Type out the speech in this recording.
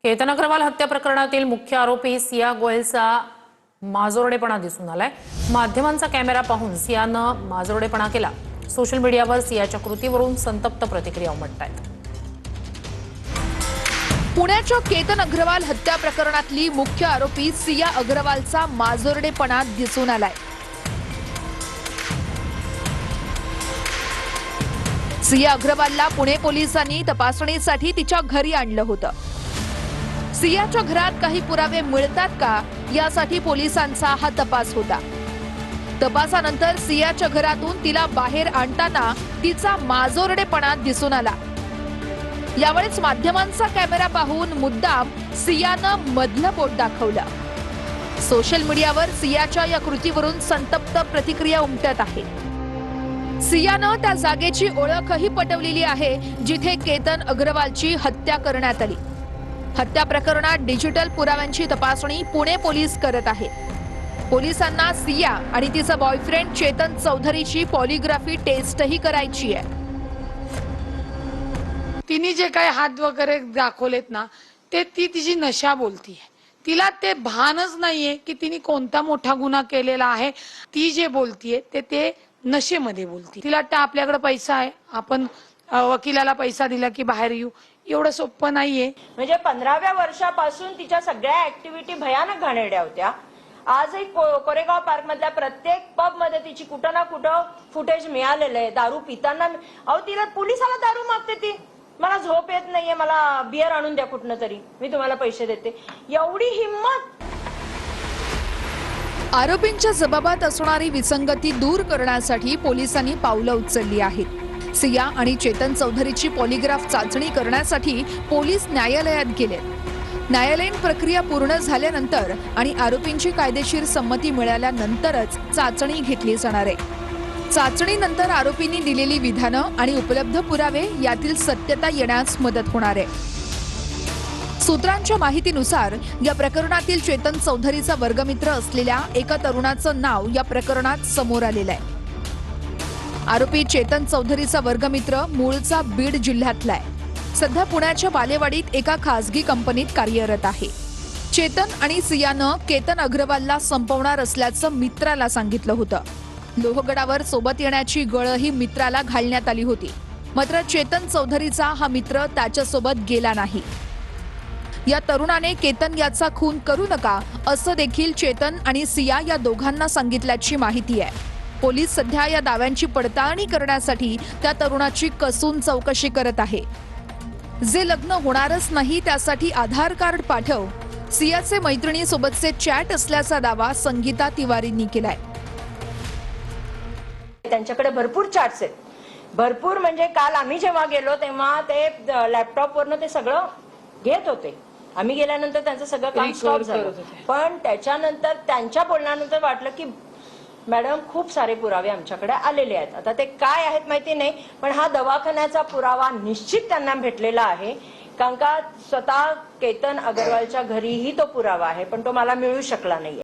केतन अग्रवाल हत्या प्रकरणातील मुख्य आरोपी सिया गोयलचा माजोरडेपणा दिसून आलाय। माध्यमांचा कॅमेरा पाहून सियानं माजोरडेपणा केला। सोशल मीडियावर सियाच्या कृतीवरून संतप्त प्रतिक्रिया उमटतायत। पुण्याच्या केतन अग्रवाल हत्या प्रकरणातली मुख्य आरोपी सिया अग्रवालचा माजोरडेपणा दिसून आलाय। सिया अग्रवालला पुणे पोलिसांनी तपासणीसाठी तिच्या घरी आणलं होतं। सियाच्या घरात काही पुरावे मिळतात का यासाठी पोलिसांचा हा तपास होता। तपासानंतर सियाच्या घरातून तिला बाहेर आणताना तिचा माजोरडेपणा दिसून आला। यावेळेस माध्यमांचा कॅमेरा पाहून मुद्दाम सियानं मधलं बोट दाखवलं। सोशल मीडियावर सियाच्या या कृतीवरून संतप्त प्रतिक्रिया उमटत आहे। सियानं त्या जागेची ओळखही पटवलेली आहे जिथे केतन अग्रवालची हत्या करण्यात आली। हत्या प्रकरणात डिजिटल पुराव्यांची तपासणी पुणे पोलीस करत आहेत। पोलिसांना सिया आणि तिचा बॉयफ्रेंड चेतन चौधरीची पॉलिग्राफी टेस्टही करायची आहे। तिने जे काही हात वगैरे दाखवलेत ना ते ती तिची नशा बोलतीये। तिला ते भानच नाहीये की तिने कोणता मोठा गुन्हा केलेला आहे। ती जे बोलतीये ते नशेमध्ये बोलती। तिला वाटतं आपल्याकडे पैसा आहे, आपण वकिलाला पैसा दिला की बाहेर येऊ, एवढं सोपं नाहीये। म्हणजे 15व्या वर्षापासून तिच्या सगळ्या ऍक्टिव्हिटी भयानक घाणेरड्या होत्या। आजही कोरेगाव पार्क मधल्या प्रत्येक पब मध्ये तिची कुठं ना कुठं फुटेज मिळालेलं आहे। दारू पिताना तिला पोलिसाला दारू मागते ती, मला झोप येत नाहीये, मला बियर आणून द्या कुठनं तरी, मी तुम्हाला पैसे देते, एवढी हिम्मत। आरोपींच्या जबाबात असणारी विसंगती दूर करण्यासाठी पोलिसांनी पावलं उचलली आहेत। सिया आणि चेतन चौधरीची पॉलिग्राफ चाचणी करण्यासाठी पोलीस न्यायालयात गेले। न्यायालयीन प्रक्रिया पूर्ण झाल्यानंतर आणि आरोपींची कायदेशीर संमती मिळाल्यानंतरच चाचणी घेतली जाणार आहे। चाचणीनंतर आरोपींनी दिलेली विधानं आणि उपलब्ध पुरावे यातील सत्यता येण्यास मदत होणार आहे। सूत्रांच्या माहितीनुसार या प्रकरणातील चेतन चौधरीचा वर्गमित्र असलेल्या एका तरुणाचं नाव या प्रकरणात समोर आलेलं आहे। आरोपी चेतन चौधरीचा वर्गमित्र मूळचा बीड जिल्ह्यातला आहे। सध्या पुण्याच्या बालेवाडीत एका खासगी कंपनीत कार्यरत आहे। चेतन आणि सियानं केतन अग्रवालला संपवणार असल्याचं मित्राला सांगितलं होतं। लोहगडावर सोबत येण्याची गळही मित्राला घालण्यात आली होती, मात्र चेतन चौधरीचा हा मित्र त्याच्यासोबत गेला नाही। या तरुणाने केतन याचा खून करू नका असं देखील चेतन आणि सिया या दोघांना सांगितल्याची माहिती आहे। पोलीस सध्या या दाव्यांची पडताळणी करण्यासाठी त्या तरुणाची कसून चौकशी करत आहे। जे लग्न होणारच नाही त्यासाठी आधार कार्ड पाठव, सियाचे मैत्रिणीसोबतचे चॅट असल्याचा दावा संगीता तिवारींनी केलाय। त्यांच्याकडे भरपूर चॅट्स आहेत, भरपूर। म्हणजे काल आम्ही जेव्हा गेलो तेव्हा ते लॅपटॉपवरनं ते सगळं घेत होते। आम्ही गेल्यानंतर त्यांचं सगळं काम स्टॉप झालं, पण त्याच्यानंतर त्यांच्या बोलण्यानंतर वाटलं की मॅडम खूप सारे पुरावे आमच्याकडे आलेले आहेत। आता ते काय आहेत माहिती नाही, पण हा दवाखान्याचा पुरावा निश्चित त्यांना भेटलेला आहे, कारण का स्वतः केतन अग्रवालच्या घरीही तो पुरावा आहे, पण तो मला मिळू शकला नाहीये।